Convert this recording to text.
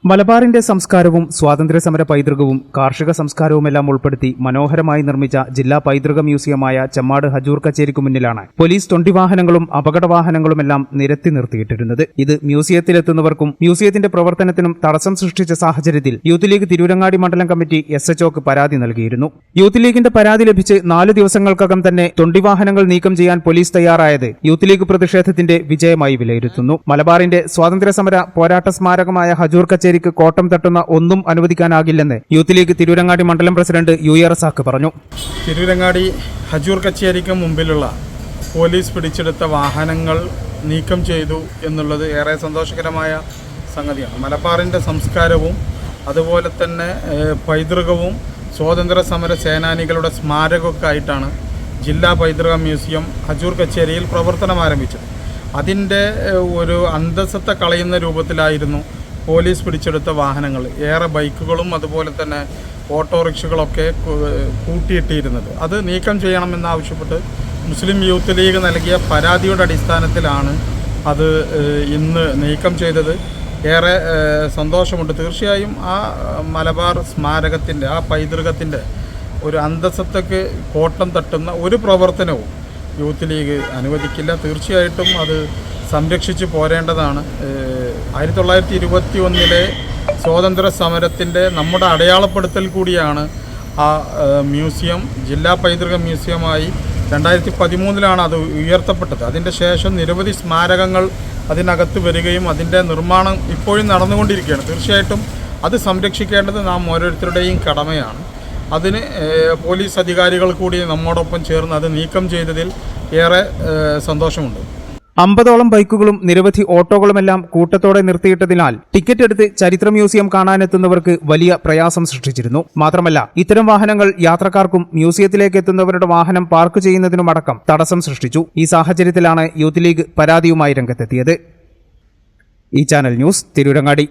മലബാറിന്റെ സംസ്കാരവും സ്വാതന്ത്ര്യസമര പൈതൃകവും കാർഷിക സംസ്കാരവുമെല്ലാം ഉൾപ്പെടുത്തി മനോഹരമായി നിർമ്മിച്ച ജില്ലാ പൈതൃക മ്യൂസിയമായ ചെമ്മാട് ഹജൂർ കച്ചേരിക്കു മുന്നിലാണ് പോലീസ് തൊണ്ടിവാഹനങ്ങളും അപകടവാഹനങ്ങളുമെല്ലാം നിരത്തി നിർത്തിയിട്ടിരുന്നത്. ഇത് മ്യൂസിയത്തിലെത്തുന്നവർക്കും മ്യൂസിയത്തിന്റെ പ്രവർത്തനത്തിനും തടസ്സം സൃഷ്ടിച്ച സാഹചര്യത്തിൽ യൂത്ത് ലീഗ് തിരൂരങ്ങാടി മണ്ഡലം കമ്മിറ്റി SHOക്ക് പരാതി നൽകിയിരുന്നു. യൂത്ത് ലീഗിന്റെ പരാതി ലഭിച്ച് 4 ദിവസങ്ങൾക്കകം തന്നെ തൊണ്ടിവാഹനങ്ങൾ നീക്കം ചെയ്യാൻ പോലീസ് തയ്യാറായത് യൂത്ത് ലീഗ് പ്രതിഷേധത്തിന്റെ വിജയമായി വിലയിരുത്തുന്നു. മലബാറിന്റെ സ്വാതന്ത്ര്യസമര പോരാട്ട സ്മാരകമായ ഹജൂർ കച്ചേരിക്ക് കോട്ടം തട്ടുന്ന ഒന്നും അനുവദിക്കാനാകില്ലെന്ന് യൂത്ത് ലീഗ് തിരൂരങ്ങാടി മണ്ഡലം പ്രസിഡന്റ് UA റസാഖ് പറഞ്ഞു. തിരൂരങ്ങാടി ഹജൂർ കച്ചേരിക്ക് മുമ്പിലുള്ള പോലീസ് പിടിച്ചെടുത്ത വാഹനങ്ങൾ നീക്കം ചെയ്തു എന്നുള്ളത് ഏറെ സന്തോഷകരമായ സംഗതിയാണ്. മലബാറിൻ്റെ സംസ്കാരവും അതുപോലെ തന്നെ പൈതൃകവും സ്വാതന്ത്ര്യ സമര സേനാനികളുടെ സ്മാരകമൊക്കെ ആയിട്ടാണ് ജില്ലാ പൈതൃക മ്യൂസിയം ഹജൂർ കച്ചേരിയിൽ പ്രവർത്തനം ആരംഭിച്ചത്. അതിൻ്റെ ഒരു അന്തസ്സത്തെ കളയുന്ന രൂപത്തിലായിരുന്നു പോലീസ് പിടിച്ചെടുത്ത വാഹനങ്ങൾ. ഏറെ ബൈക്കുകളും അതുപോലെ തന്നെ ഓട്ടോറിക്ഷകളൊക്കെ കൂട്ടിയിട്ടിരുന്നത്. അത് നീക്കം ചെയ്യണമെന്നാവശ്യപ്പെട്ട് മുസ്ലിം യൂത്ത് ലീഗ് നൽകിയ പരാതിയുടെ അടിസ്ഥാനത്തിലാണ് അത് ഇന്ന് നീക്കം ചെയ്തത്. ഏറെ സന്തോഷമുണ്ട്. തീർച്ചയായും ആ മലബാർ സ്മാരകത്തിൻ്റെ ആ പൈതൃകത്തിൻ്റെ ഒരു അന്തസ്സത്തേക്ക് കോട്ടം തട്ടുന്ന ഒരു പ്രവർത്തനവും യൂത്ത് ലീഗ് അനുവദിക്കില്ല. തീർച്ചയായിട്ടും അത് സംരക്ഷിച്ച് പോരേണ്ടതാണ്. 1921 സ്വാതന്ത്ര്യ സമരത്തിൻ്റെ നമ്മുടെ അടയാളപ്പെടുത്തൽ കൂടിയാണ് ആ മ്യൂസിയം. ജില്ലാ പൈതൃക മ്യൂസിയമായി 2013 അത് ഉയർത്തപ്പെട്ടത്. അതിൻ്റെ ശേഷം നിരവധി സ്മാരകങ്ങൾ അതിനകത്ത് വരികയും അതിൻ്റെ നിർമ്മാണം ഇപ്പോഴും നടന്നുകൊണ്ടിരിക്കുകയാണ്. തീർച്ചയായിട്ടും അത് സംരക്ഷിക്കേണ്ടത് നാം ഓരോരുത്തരുടെയും കടമയാണ്. അതിന് പോലീസ് അധികാരികൾ കൂടി നമ്മോടൊപ്പം ചേർന്ന് അത് നീക്കം ചെയ്തതിൽ ഏറെ സന്തോഷമുണ്ട്. 50ഓളം ബൈക്കുകളും നിരവധി ഓട്ടോകളുമെല്ലാം കൂട്ടത്തോടെ നിർത്തിയിട്ടതിനാൽ ടിക്കറ്റ് എടുത്ത് ചരിത്ര മ്യൂസിയം കാണാനെത്തുന്നവർക്ക് വലിയ പ്രയാസം സൃഷ്ടിച്ചിരുന്നു. മാത്രമല്ല ഇത്തരം വാഹനങ്ങൾ യാത്രക്കാർക്കും മ്യൂസിയത്തിലേക്ക് എത്തുന്നവരുടെ വാഹനം പാർക്ക് ചെയ്യുന്നതിനുമടക്കം തടസ്സം സൃഷ്ടിച്ചു. ഈ സാഹചര്യത്തിലാണ് യൂത്ത് ലീഗ് പരാതിയുമായി രംഗത്തെത്തിയത്. ഈ ചാനൽ ന്യൂസ് തിരൂരങ്ങാടി.